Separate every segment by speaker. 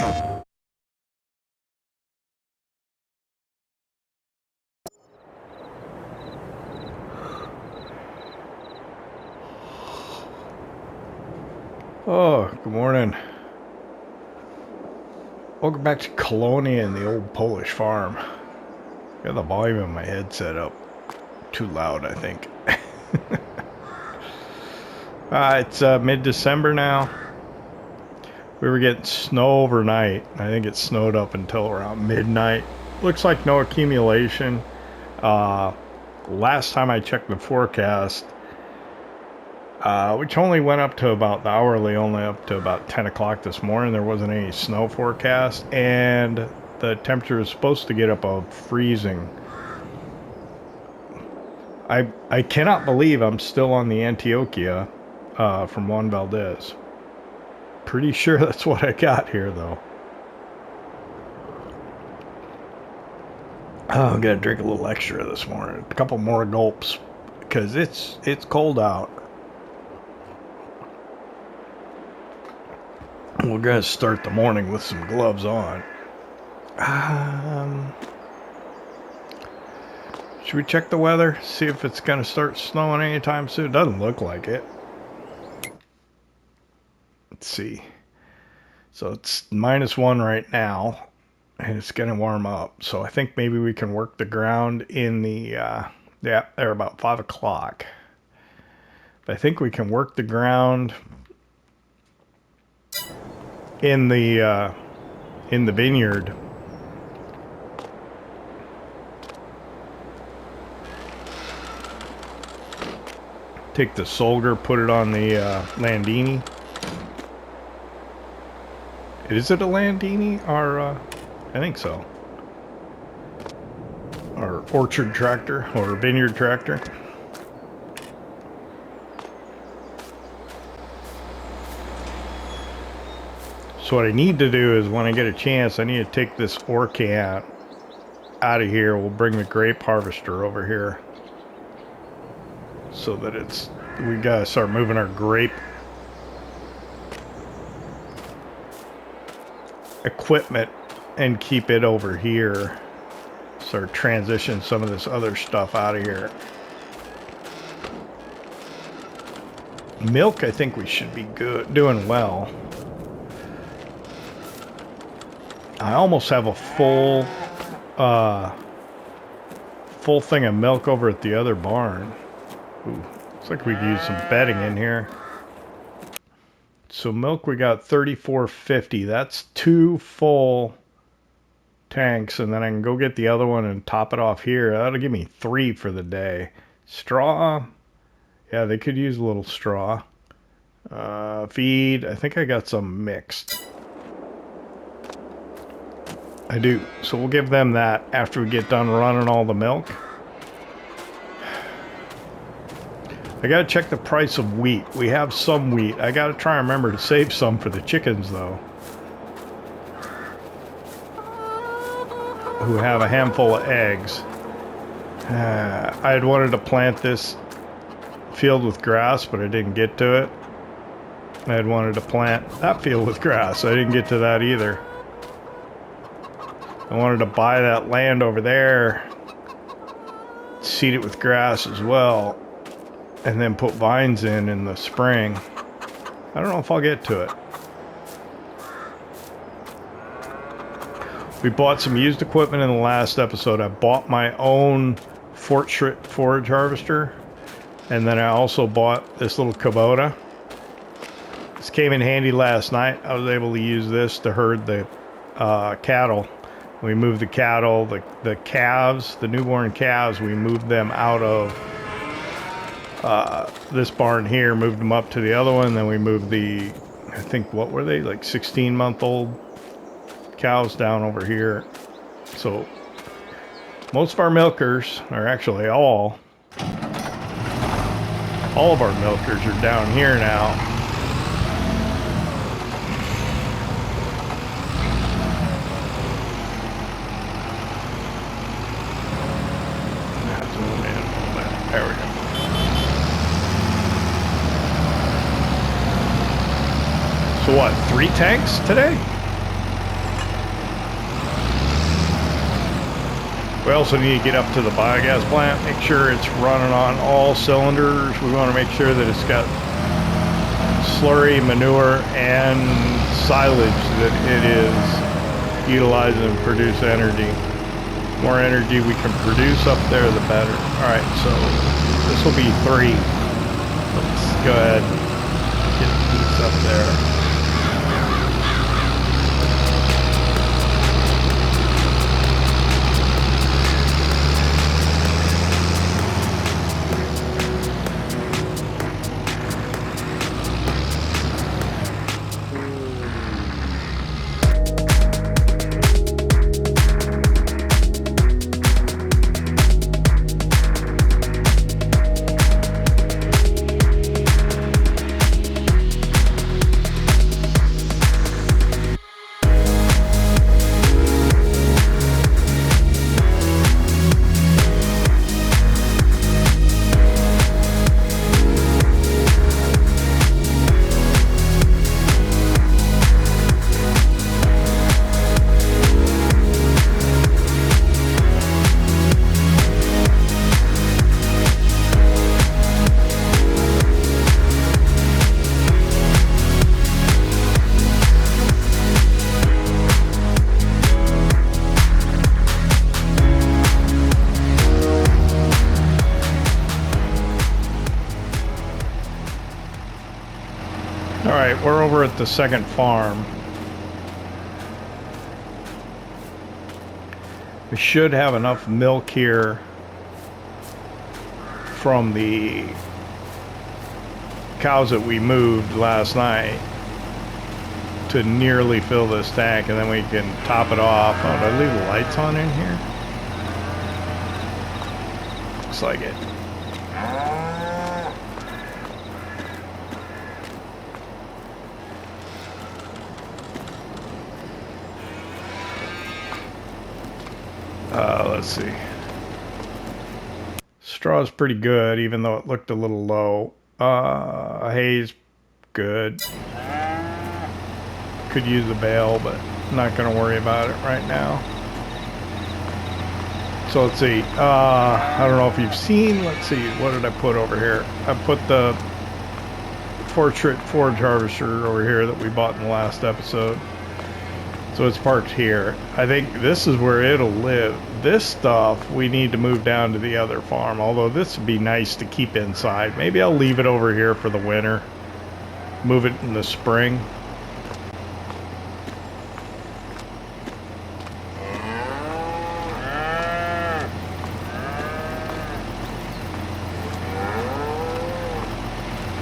Speaker 1: Oh, good morning. Welcome back to Kolonia and the old Polish farm. Got the volume of my headset up too loud, I think. It's mid-December now. We were getting snow overnight. I think it snowed up until around midnight. Looks like no accumulation. Last time I checked the forecast, which only went up to about the hourly, only up to about 10 o'clock this morning. There wasn't any snow forecast, and the temperature was supposed to get above freezing. I cannot believe I'm still on the Antioquia from Juan Valdez. Pretty sure that's what I got here, though. Oh, I'm gonna drink a little extra this morning. A couple more gulps, because it's cold out. We're gonna start the morning with some gloves on. Should we check the weather? See if it's gonna start snowing anytime soon? Doesn't look like it. Let's see. So it's -1 right now, and it's gonna warm up. So I think maybe we can work the ground in the yeah, they're about 5 o'clock. I think we can work the ground in the vineyard. Take the Solger, put it on the Landini. Is it a Landini or I think so. Or orchard tractor or vineyard tractor. So what I need to do is, when I get a chance, I need to take this ore can out of here. We'll bring the grape harvester over here so that we gotta start moving our grape equipment and keep it over here. Start transitioning some of this other stuff out of here. Milk, I think we should be doing well. I almost have a full thing of milk over at the other barn. Ooh, looks like we could use some bedding in here. So milk, we got 34.50. That's 2 full tanks, and then I can go get the other one and top it off here. That'll give me 3 for the day. Straw, yeah, they could use a little straw. Feed, I think I got some mixed. I do. So we'll give them that after we get done running all the milk. I gotta check the price of wheat. We have some wheat. I gotta try and remember to save some for the chickens, though, who have a handful of eggs. I had wanted to plant this field with grass, but I didn't get to it. I had wanted to plant that field with grass. I didn't get to that either. I wanted to buy that land over there, seed it with grass as well, and then put vines in the spring. I don't know if I'll get to it. We bought some used equipment in the last episode. I bought my own forage harvester, and then I also bought this little Kubota. This came in handy last night. I was able to use this to herd the cattle. We moved the cattle, the calves, the newborn calves, we moved them out of this barn here, moved them up to the other one, then we moved the, I think, what were they, like 16-month-old cows down over here. So most of our milkers, or actually all of our milkers are down here now. There we go. So what, 3 tanks today? We also need to get up to the biogas plant, make sure it's running on all cylinders. We want to make sure that it's got slurry, manure, and silage that it is utilizing to produce energy. The more energy we can produce up there, the better. Alright, so this will be 3. Let's go ahead and get these up there. Alright, we're over at the second farm. We should have enough milk here from the cows that we moved last night to nearly fill this tank, and then we can top it off. Oh, did I leave the lights on in here? Looks like it. Let's see. Straw's pretty good, even though it looked a little low. Hay's good. Could use a bale, but I'm not going to worry about it right now. So let's see. I don't know if you've seen. Let's see. What did I put over here? I put the forage harvester over here that we bought in the last episode. So it's parked here. I think this is where it'll live. This stuff we need to move down to the other farm, although this would be nice to keep inside. Maybe I'll leave it over here for the winter. Move it in the spring.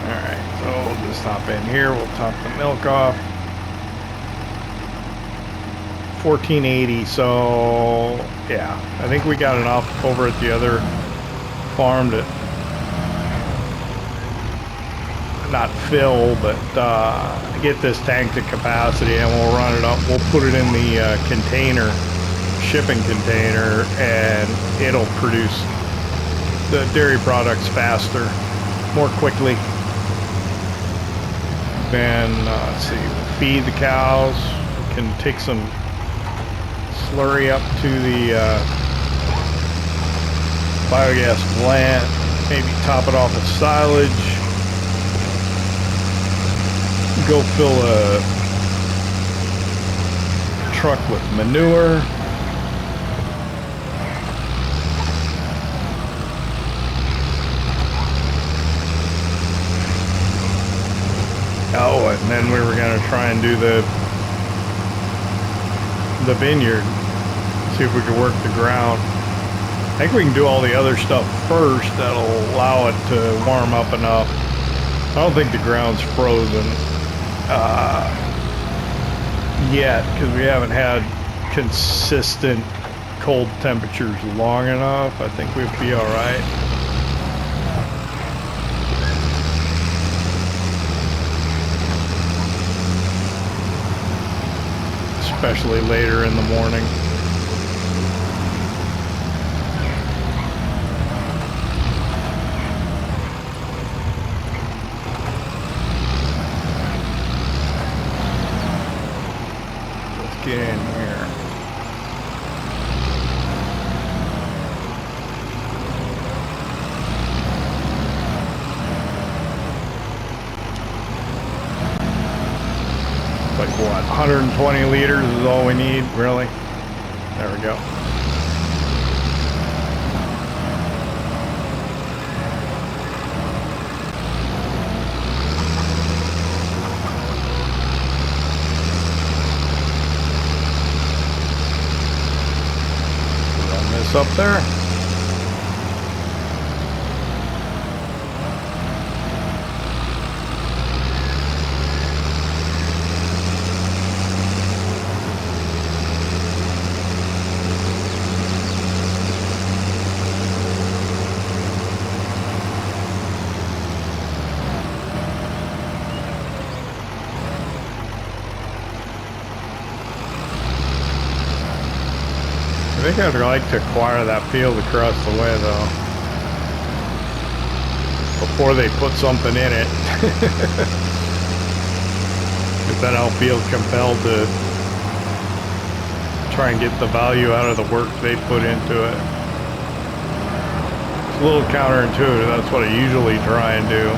Speaker 1: Alright, so we'll just hop in here. We'll top the milk off. 1480, so yeah, I think we got enough over at the other farm to not fill, but get this tank to capacity, and we'll run it up. We'll put it in the container, shipping container, and it'll produce the dairy products faster, more quickly. Then let's see, we'll feed the cows. We can take some slurry up to the biogas plant, maybe top it off with silage, go fill a truck with manure, oh, and then we were going to try and do the vineyard, see if we can work the ground. I think we can do all the other stuff first. That'll allow it to warm up enough. I don't think the ground's frozen yet, because we haven't had consistent cold temperatures long enough. I think we'll be all right. Especially later in the morning. Let's get in here. 120 liters is all we need, really. There we go. Run this up there. I think I'd like to acquire that field across the way, though, before they put something in it. Because then I'll feel compelled to try and get the value out of the work they put into it. It's a little counterintuitive. That's what I usually try and do.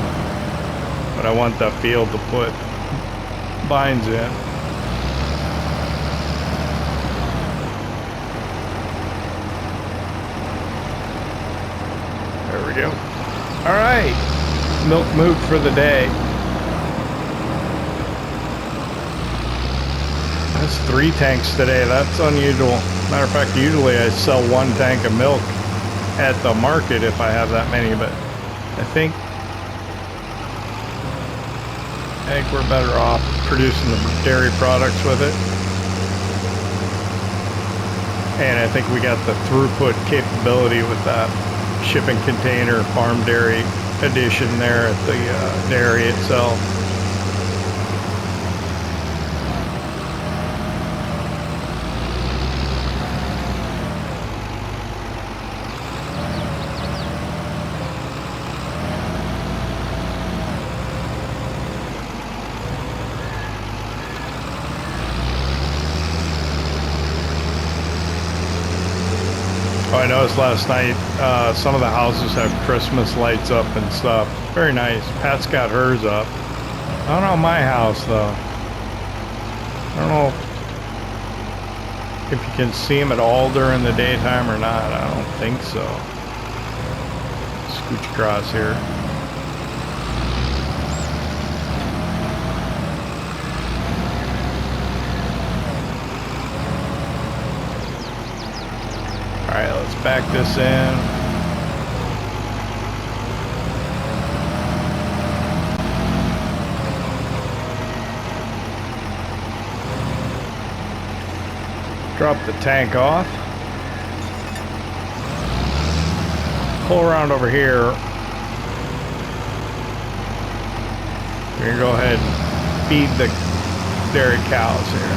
Speaker 1: But I want that field to put vines in. There we go. All right, milk mood for the day. That's 3 tanks today. That's unusual. Matter of fact, usually I sell 1 tank of milk at the market if I have that many, but I think we're better off producing the dairy products with it. And I think we got the throughput capability with that shipping container farm dairy addition there at the dairy itself. Oh, I noticed last night some of the houses have Christmas lights up and stuff. Very nice. Pat's got hers up. I don't know my house, though. I don't know if you can see them at all during the daytime or not. I don't think so. Scooch across here. Alright, let's back this in. Drop the tank off. Pull around over here. We're going to go ahead and feed the dairy cows here.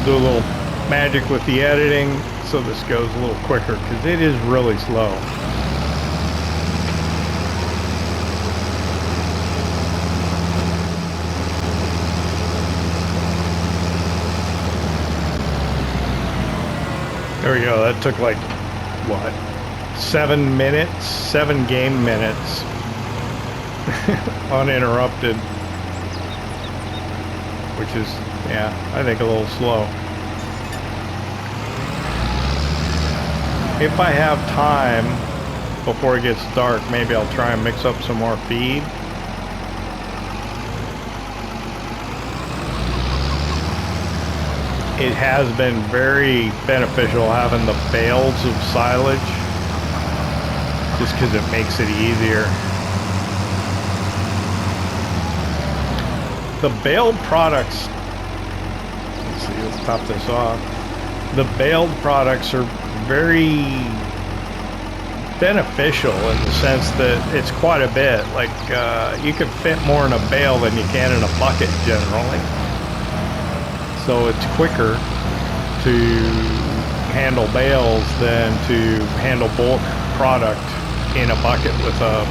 Speaker 1: Do a little magic with the editing so this goes a little quicker because it is really slow. There we go. That took like, what, 7 minutes? 7 game minutes. Uninterrupted. Which is, yeah, I think a little slow. If I have time before it gets dark, maybe I'll try and mix up some more feed. It has been very beneficial having the bales of silage, just because it makes it easier. The baled products, let's see, let's top this off. The baled products are very beneficial in the sense that it's quite a bit. Like, you can fit more in a bale than you can in a bucket generally. So it's quicker to handle bales than to handle bulk product in a bucket with a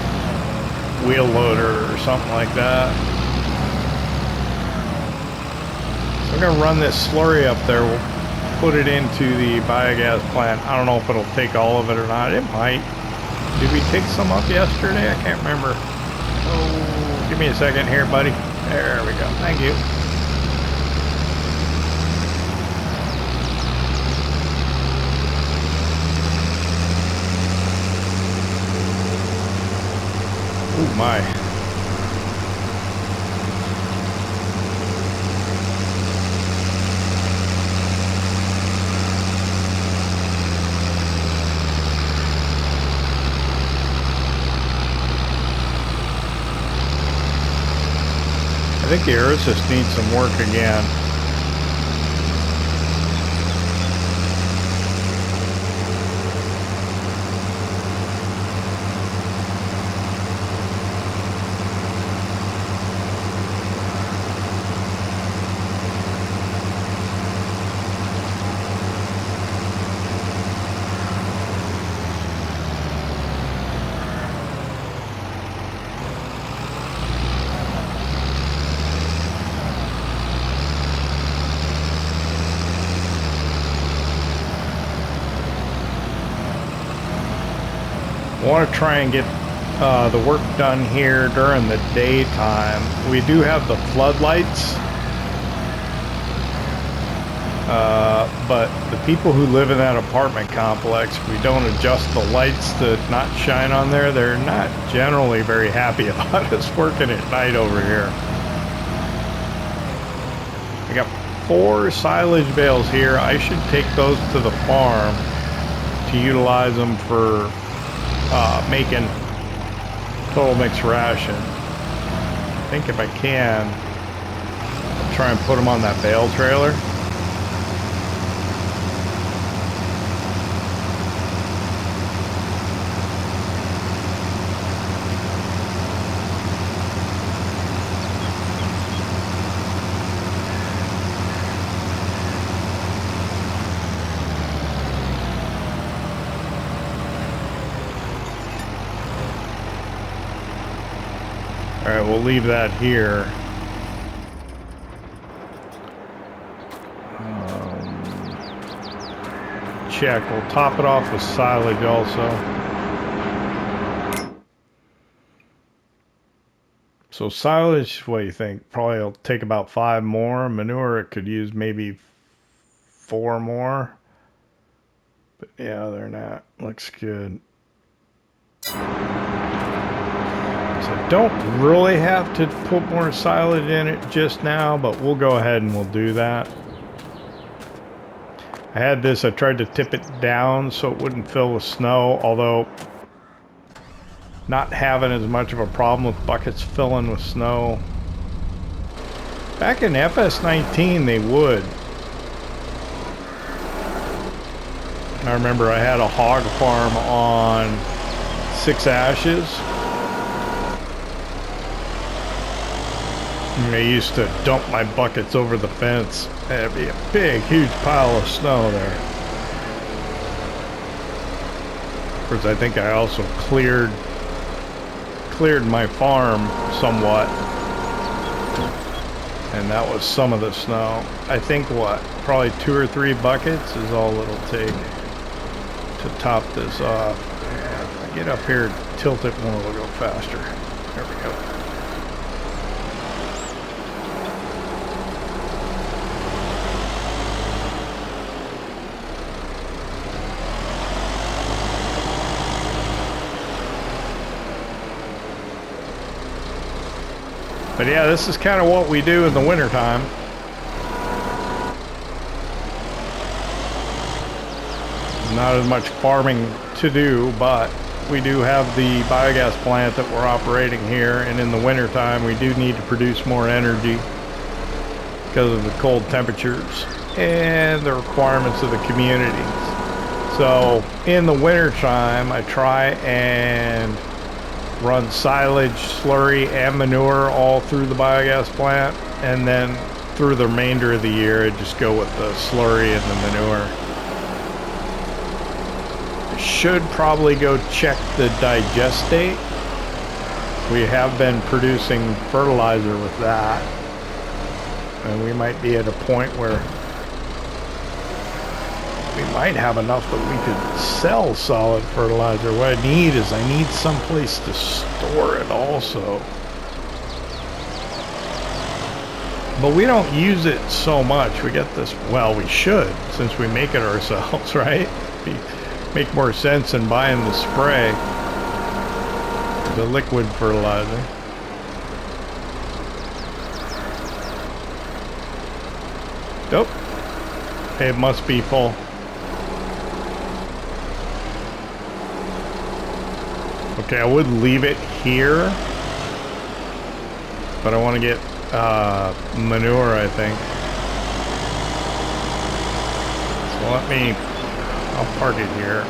Speaker 1: wheel loader or something like that. So I'm going to run this slurry up there put it into the biogas plant. I don't know if it'll take all of it or not. It might. Did we take some up yesterday? I can't remember. Oh, give me a second here, buddy. There we go. Thank you. Oh my. I think the air assist needs some work again. I want to try and get the work done here during the daytime. We do have the floodlights, but the people who live in that apartment complex, we don't adjust the lights to not shine on there. They're not generally very happy about us working at night over here. I got 4 silage bales here. I should take those to the farm to utilize them for making total mixed ration. I think if I can, I'll try and put them on that bale trailer. Alright, we'll leave that here. Check. We'll top it off with silage also. So silage, what do you think? Probably will take about 5 more. Manure, it could use maybe 4 more. But yeah, they're not. Looks good. So don't really have to put more silage in it just now, but we'll go ahead and we'll do that. I had this, I tried to tip it down so it wouldn't fill with snow, although not having as much of a problem with buckets filling with snow. Back in FS19 they would. I remember I had a hog farm on 6 Ashes. And I used to dump my buckets over the fence. There'd be a big, huge pile of snow there. Of course, I think I also cleared my farm somewhat. And that was some of the snow. I think what? Probably 2 or 3 buckets is all it'll take to top this off. Yeah, if I get up here and tilt it more, it'll go faster. There we go. But yeah, this is kind of what we do in the wintertime. Not as much farming to do, but we do have the biogas plant that we're operating here, and in the wintertime we do need to produce more energy because of the cold temperatures and the requirements of the community. So in the wintertime I try and run silage, slurry, and manure all through the biogas plant, and then through the remainder of the year I just go with the slurry and the manure. I should probably go check the digestate. We have been producing fertilizer with that, and we might be at a point where we might have enough that we could sell solid fertilizer. What I need is I need some place to store it also. But we don't use it so much. We get this, well, we should, since we make it ourselves, right? Make more sense than buying the spray, the liquid fertilizer. Nope. It must be full. Okay, I would leave it here, but I want to get manure, I think. So I'll park it here.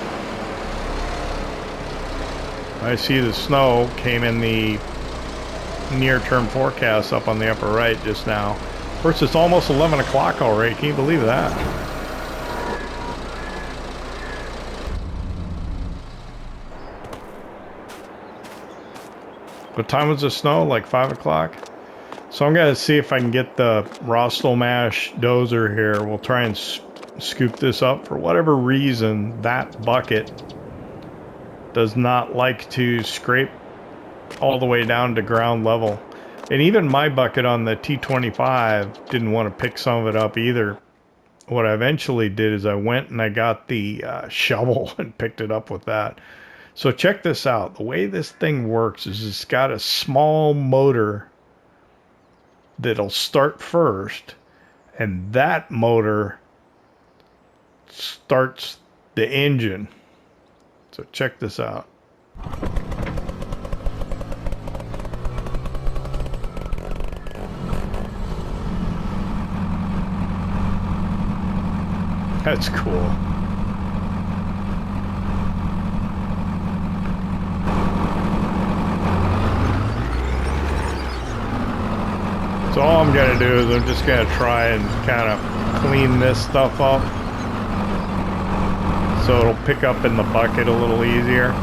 Speaker 1: I see the snow came in the near-term forecast up on the upper right just now. Of course, it's almost 11 o'clock already. Can you believe that? What time was the snow? Like 5 o'clock? So I'm going to see if I can get the Rostelmash dozer here. We'll try and scoop this up. For whatever reason, that bucket does not like to scrape all the way down to ground level. And even my bucket on the T25 didn't want to pick some of it up either. What I eventually did is I went and I got the shovel and picked it up with that. So check this out. The way this thing works is it's got a small motor that'll start first, and that motor starts the engine. So check this out. That's cool. So all I'm going to do is I'm just going to try and kind of clean this stuff up so it'll pick up in the bucket a little easier.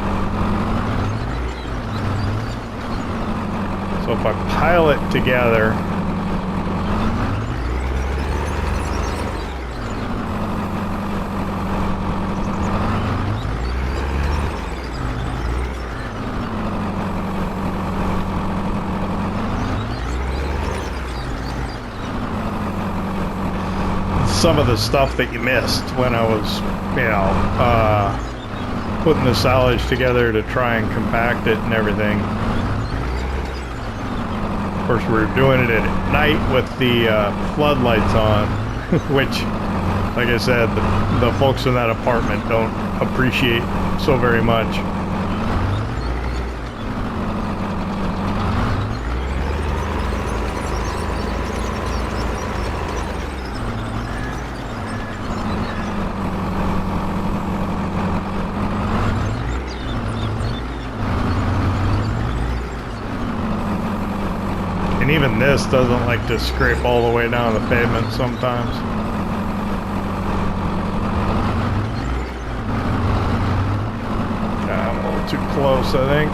Speaker 1: So if I pile it together, some of the stuff that you missed when I was, putting the silage together to try and compact it and everything. Of course, we were doing it at night with the floodlights on, which, like I said, the folks in that apartment don't appreciate so very much. Even this doesn't like to scrape all the way down the pavement sometimes. I'm a little too close, I think.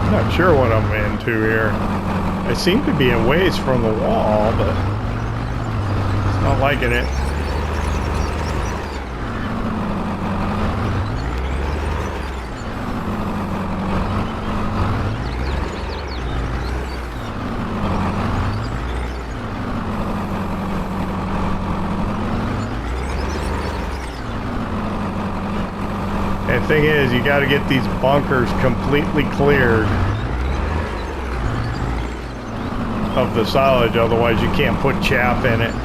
Speaker 1: I'm not sure what I'm into here. I seem to be a ways from the wall, but it's not liking it. The thing is, you got to get these bunkers completely cleared of the silage, otherwise you can't put chaff in it.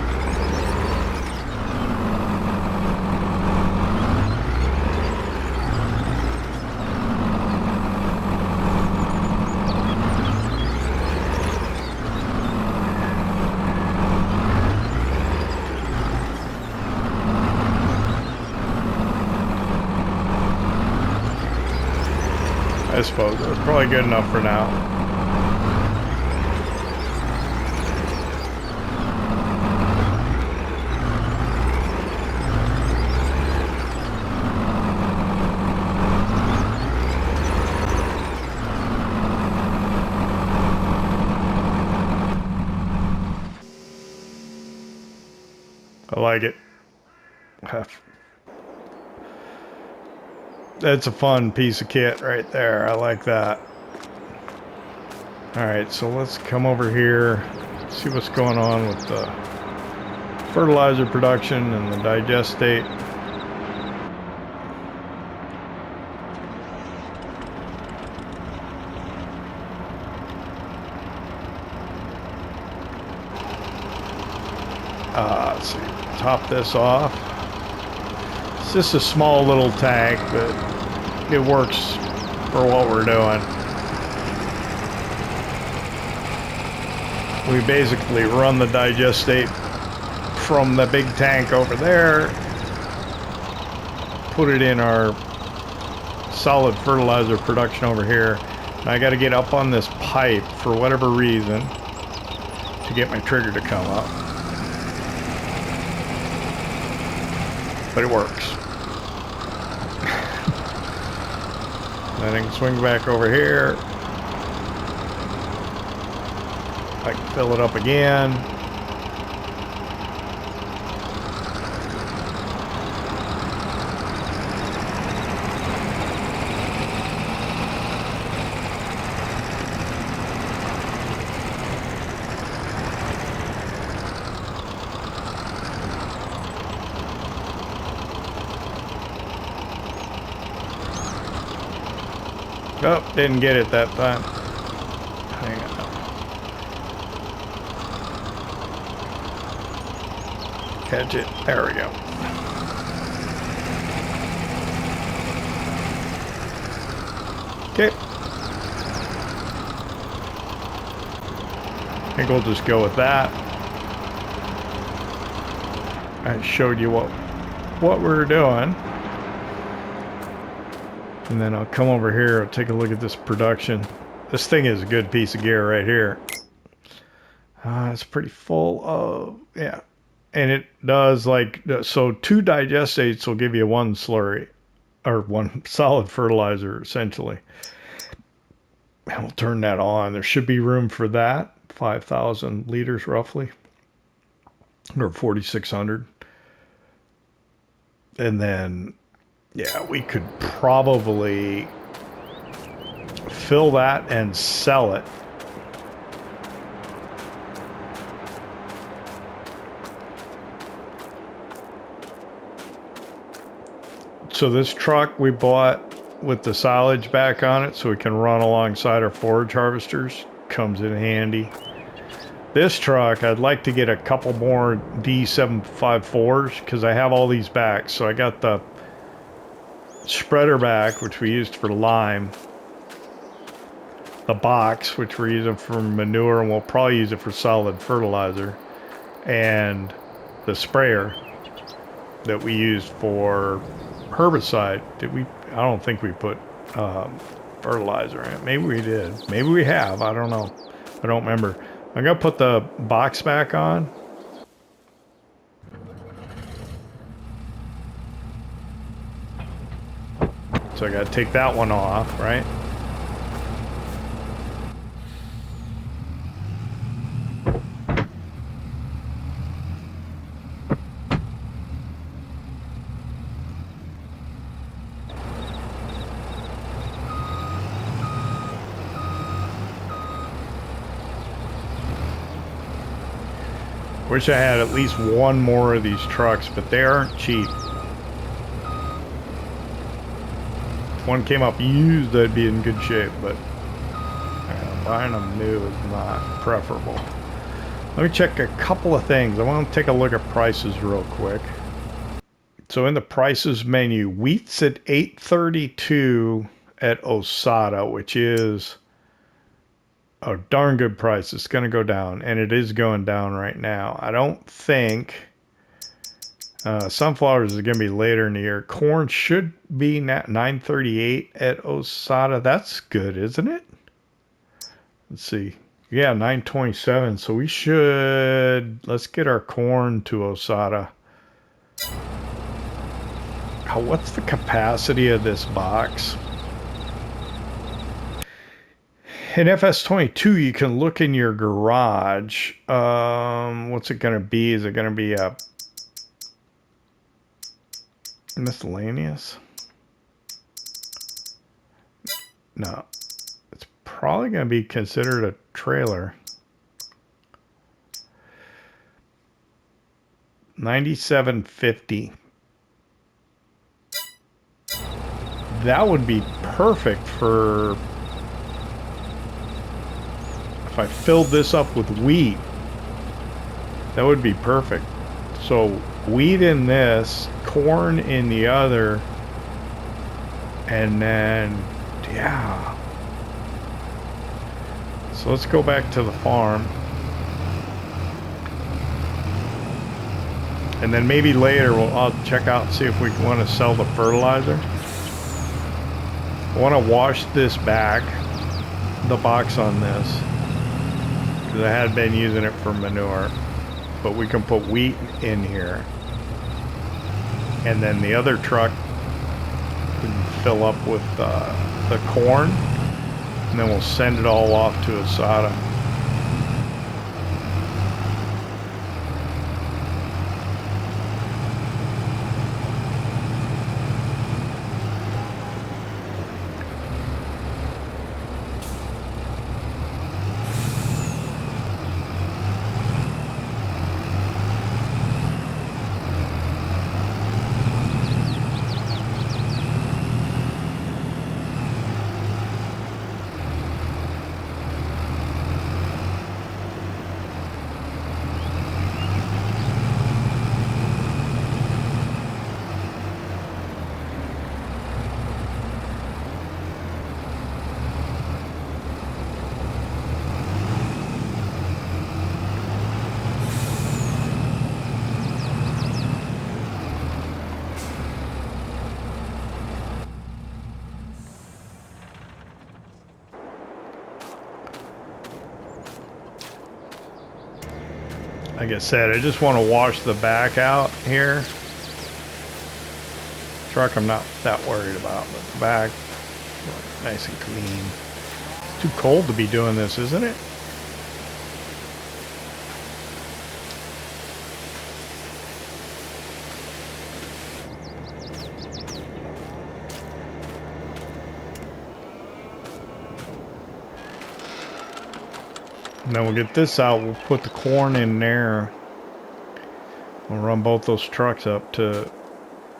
Speaker 1: I suppose it's probably good enough for now. I like it. That's a fun piece of kit right there. I like that. Alright, so let's come over here, see what's going on with the fertilizer production and the digestate. Let's see, top this off. It's just a small little tank, but it works for what we're doing. We basically run the digestate from the big tank over there, put it in our solid fertilizer production over here. And I got to get up on this pipe for whatever reason to get my trigger to come up. But it works. Then I can swing back over here. I can fill it up again. Oh, didn't get it that time. Hang on. Catch it. There we go. Okay. I think we'll just go with that. I showed you what we were doing. And then I'll come over here, I'll take a look at this production. This thing is a good piece of gear right here. It's pretty full of, yeah. And it does like, so 2 digestates will give you 1 slurry, or 1 solid fertilizer, essentially. And we'll turn that on. There should be room for that. 5,000 liters roughly, or 4,600. And then, yeah, we could probably fill that and sell it. So this truck we bought with the silage back on it so we can run alongside our forage harvesters. Comes in handy. This truck, I'd like to get a couple more D754s because I have all these back. So I got the spreader back, which we used for lime, the box, which we're using for manure, and we'll probably use it for solid fertilizer, and the sprayer that we used for herbicide. Did we? I don't think we put fertilizer in it. Maybe we did. Maybe we have. I don't know. I don't remember. I'm gonna put the box back on. So I gotta take that one off, right? Wish I had at least one more of these trucks, but they aren't cheap. If one came up used, they'd be in good shape, but buying them new is not preferable. Let me check a couple of things. I want to take a look at prices real quick. So in the prices menu, wheat's at $8.32 at Osada, which is a darn good price. It's going to go down, and it is going down right now. I don't think sunflowers is going to be later in the year. Corn should be $9.38 at Osada. That's good, isn't it? Let's see. Yeah, $9.27. So we should, let's get our corn to Osada. What's the capacity of this box? In FS22, you can look in your garage. What's it going to be? Is it going to be a Miscellaneous? No. It's probably going to be considered a trailer. 9750. That would be perfect for if I filled this up with wheat. That would be perfect. So wheat in this, corn in the other, and then yeah. So let's go back to the farm. And then maybe later I'll check out and see if we want to sell the fertilizer. I want to wash this back, the box on this, because I had been using it for manure. But we can put wheat in here. And then the other truck can fill up with the corn. And then we'll send it all off to Asada. Like I said, I just want to wash the back out here. Truck I'm not that worried about, but the back, nice and clean. It's too cold to be doing this, isn't it? And then we'll get this out, we'll put the corn in there. We'll run both those trucks up to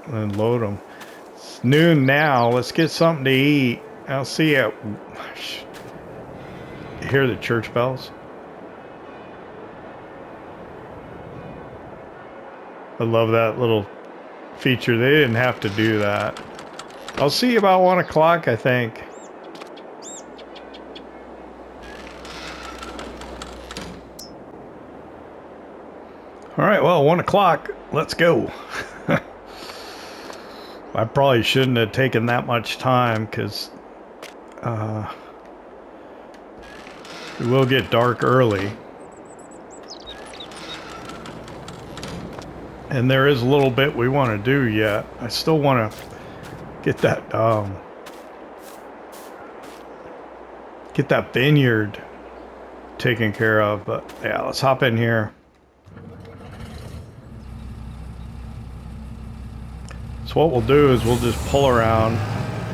Speaker 1: and load them. It's noon now, let's get something to eat. I'll see you. You hear the church bells? I love that little feature. They didn't have to do that. I'll see you about 1 o'clock, I think. All right, well, 1 o'clock. Let's go. I probably shouldn't have taken that much time because it will get dark early. And there is a little bit we want to do yet. I still want to get that vineyard taken care of. But yeah, let's hop in here. So what we'll do is we'll just pull around.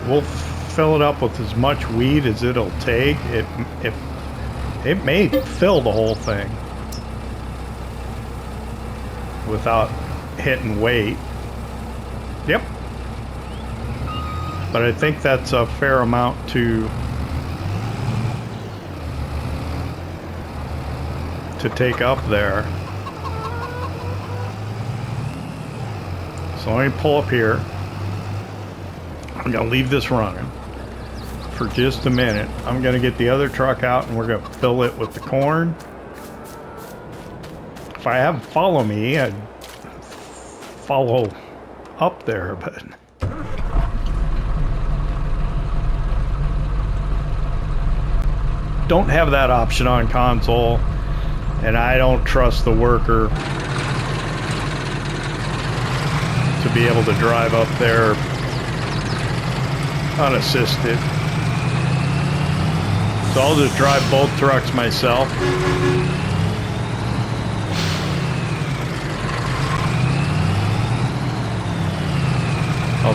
Speaker 1: We'll fill it up with as much weed as it'll take. It may fill the whole thing without hitting weight. Yep. But I think that's a fair amount to take up there. So let me pull up here. I'm going to leave this running for just a minute. I'm going to get the other truck out and we're going to fill it with the corn. If I have follow me, I'd follow up there, but don't have that option on console, and I don't trust the worker to be able to drive up there unassisted. So I'll just drive both trucks myself.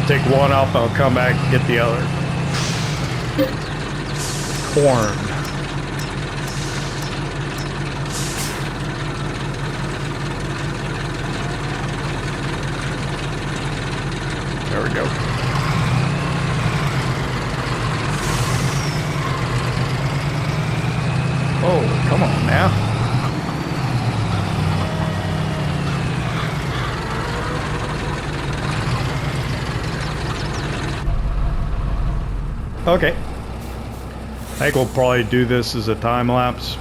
Speaker 1: take one up, I'll come back and get the other. Corn. There we go. Oh, come on now. Okay. I think we'll probably do this as a time lapse.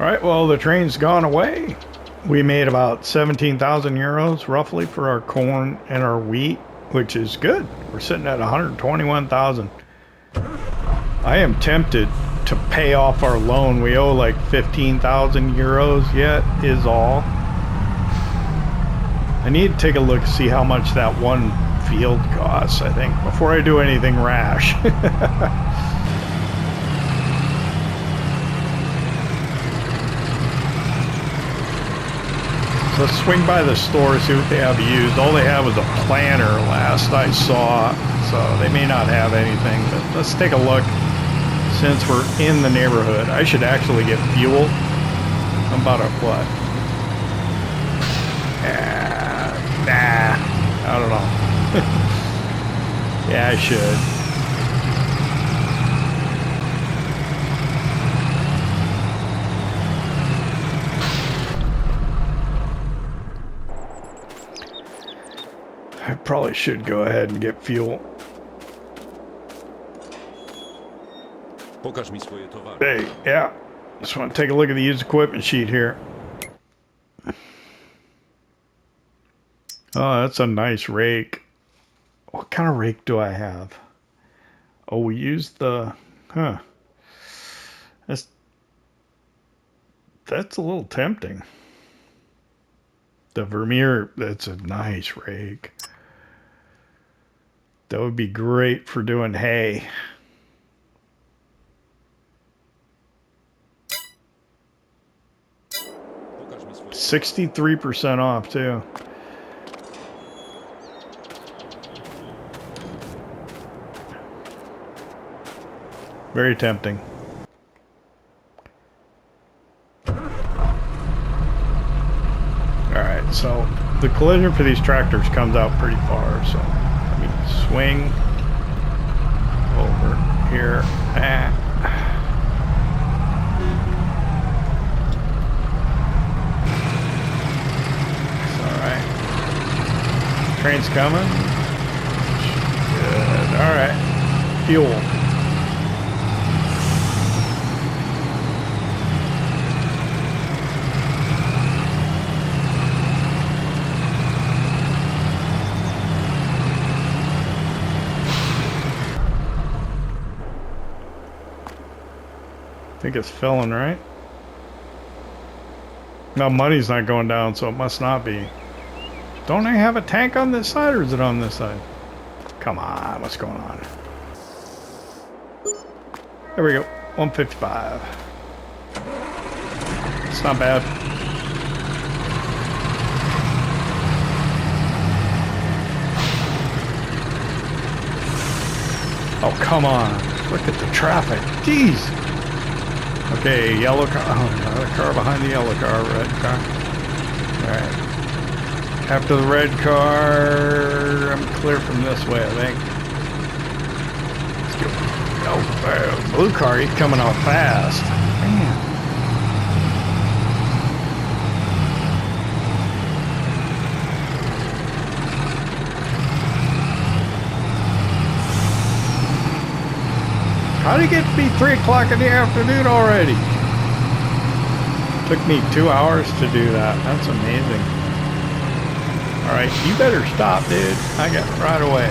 Speaker 1: Alright, well, the train's gone away. We made about 17,000 euros roughly for our corn and our wheat, which is good. We're sitting at 121,000. I am tempted to pay off our loan. We owe like 15,000 euros yet, is all. I need to take a look, see how much that one field costs, I think, before I do anything rash. Let's swing by the store, see what they have used. All they have was a planter last I saw, so they may not have anything, but let's take a look since we're in the neighborhood. I should actually get fuel. I'm about a what? Nah, I don't know. Yeah, I should. I probably should go ahead and get fuel. Hey, yeah. Just want to take a look at the used equipment sheet here. Oh, that's a nice rake. What kind of rake do I have? Oh, we used the... Huh. That's a little tempting. The Vermeer, that's a nice rake. That would be great for doing hay. $63% off too. Very tempting. Alright, so the collision for these tractors comes out pretty far, so let me swing over here. It's alright. Train's coming. Good. Alright. Fuel. think it's filling, right? No, money's not going down, so it must not be. Don't I have a tank on this side, or is it on this side? Come on, what's going on? There we go, 155. It's not bad. Oh, come on. Look at the traffic. Jeez. Okay, yellow car. Oh, another car behind the yellow car. Red car. Alright. After the red car, I'm clear from this way, I think. Let's go. Oh, blue car, he's coming off fast. Man. How did it get to be 3 o'clock in the afternoon already? Took me 2 hours to do that. That's amazing. Alright, you better stop, dude. I got it right away.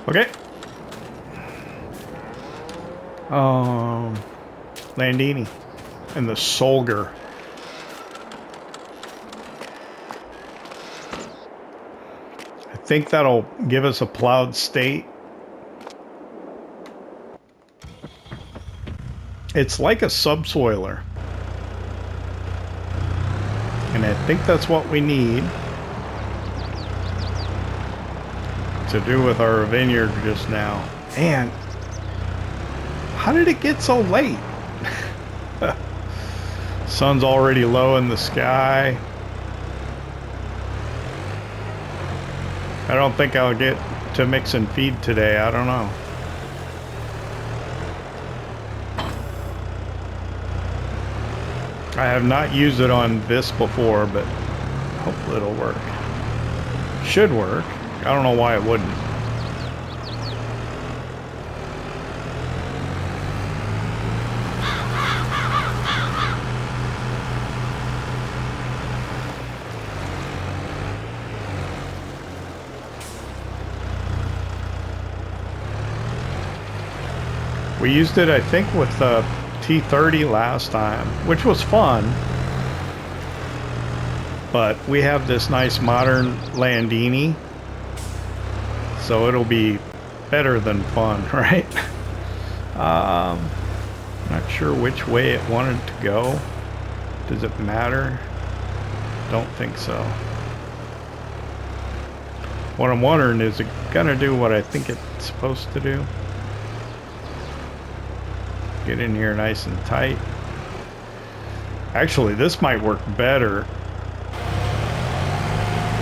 Speaker 1: Okay. Landini and the Solger. I think that'll give us a plowed state. It's like a subsoiler. And I think that's what we need to do with our vineyard just now. And how did it get so late? Sun's already low in the sky. I don't think I'll get to mix and feed today. I don't know. I have not used it on this before, but hopefully it'll work. Should work. I don't know why it wouldn't. We used it, I think, with the T30 last time, which was fun. But we have this nice modern Landini, so it'll be better than fun, right? Not sure which way it wanted to go. Does it matter? Don't think so. What I'm wondering is it gonna do what I think it's supposed to do? Get in here nice and tight. Actually, this might work better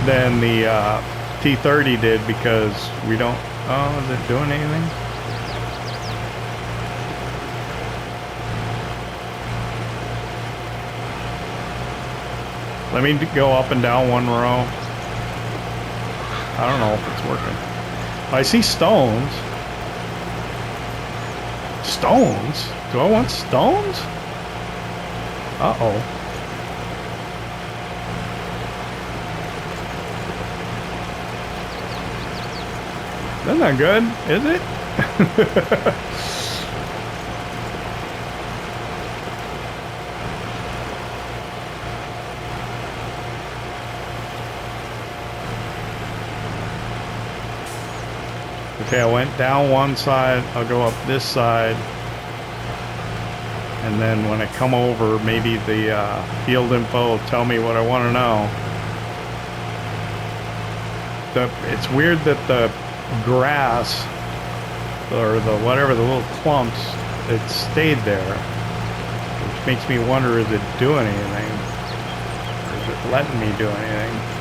Speaker 1: than the T30 did because we don't... Oh, is it doing anything? Let me go up and down one row. I don't know if it's working. I see stones. Stones? Do I want stones? Uh-oh. That's not good, is it? Okay, I went down one side. I'll go up this side. and then when I come over, maybe the field info will tell me what I want to know. It's weird that the grass, or the whatever, the little clumps, it stayed there, which makes me wonder, is it doing anything? Or is it letting me do anything?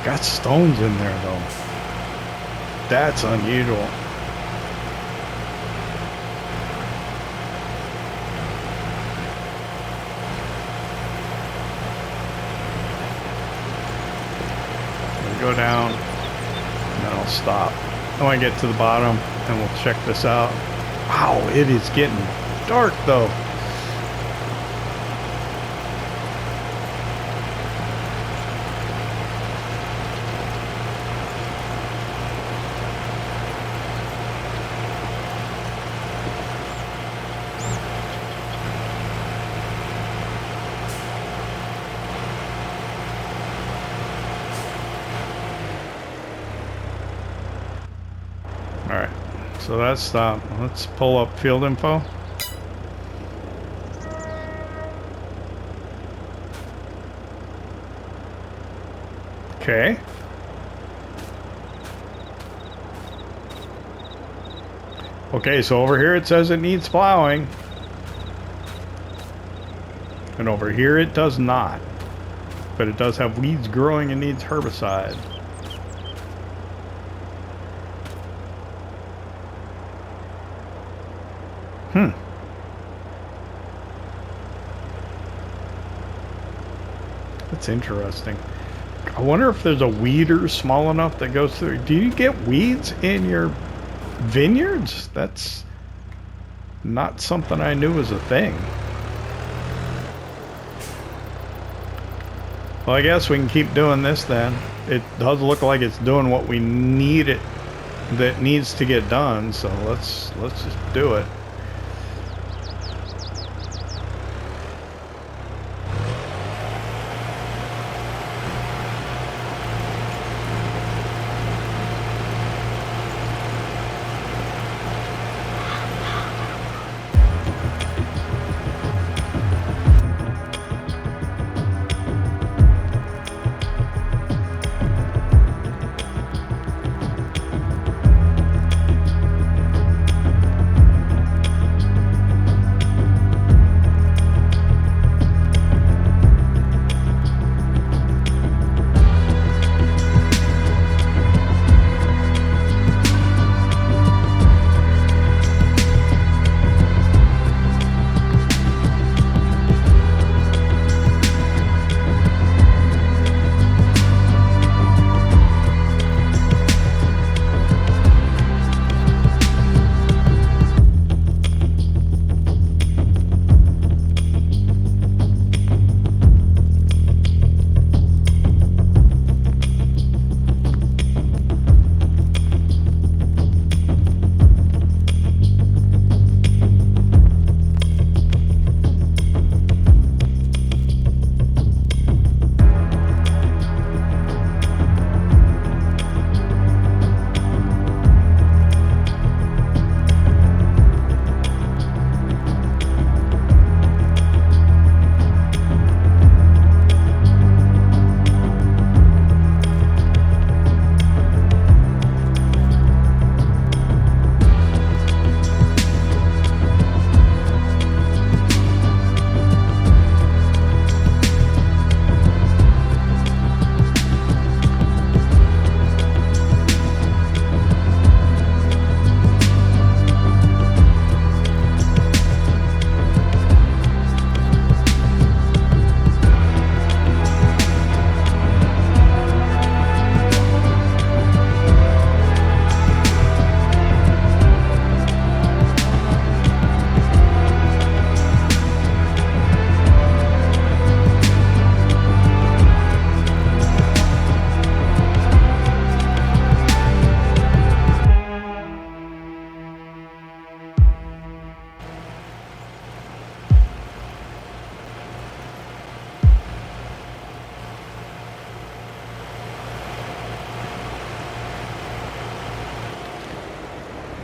Speaker 1: Got stones in there though. That's unusual. We'll go down and then I'll stop. I want to get to the bottom and we'll check this out. Wow, it is getting dark though. So that's stop. Let's pull up field info. Okay. Okay, so over here it says it needs plowing. And over here it does not. But it does have weeds growing and needs herbicide. That's interesting. I wonder if there's a weeder small enough that goes through. Do you get weeds in your vineyards? That's not something I knew was a thing. Well, I guess we can keep doing this then. It does look like it's doing what we need it, that needs to get done, so let's just do it.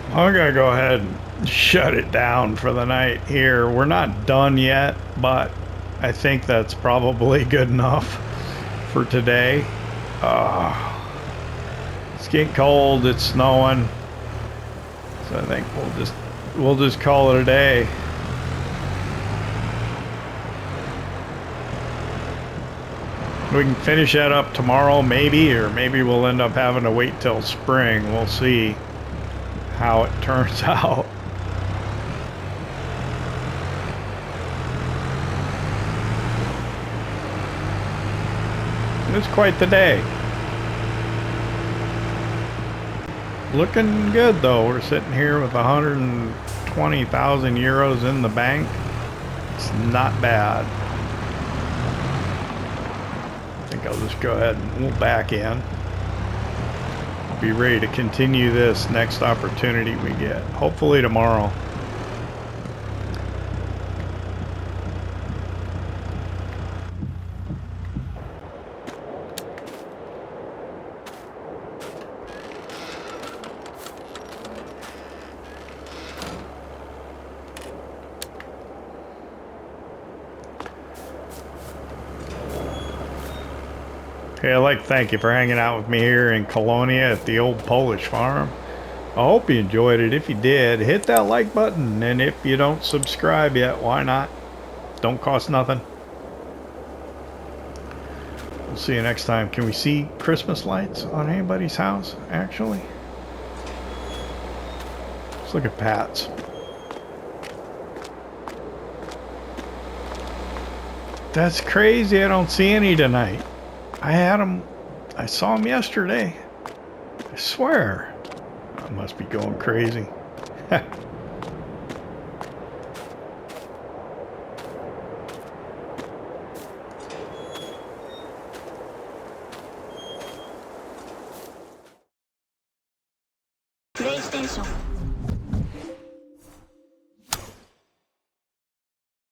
Speaker 1: I'm gonna go ahead and shut it down for the night here. We're not done yet, but I think that's probably good enough for today. It's getting cold, it's snowing, so I think we'll just call it a day. We can finish that up tomorrow maybe, or maybe we'll end up having to wait till spring. We'll see how it turns out. It's quite the day. Looking good though. We're sitting here with 120,000 euros in the bank. It's not bad. I think I'll just go ahead and we'll back in. Be ready to continue this next opportunity we get. Hopefully tomorrow. Hey, I'd like to thank you for hanging out with me here in Kolonia at the old Polish farm. I hope you enjoyed it. If you did, hit that like button. And if you don't subscribe yet, why not? Don't cost nothing. We'll see you next time. Can we see Christmas lights on anybody's house, actually? Let's look at Pat's. That's crazy. I don't see any tonight. I had them. I saw them yesterday. I swear. I must be going crazy.
Speaker 2: PlayStation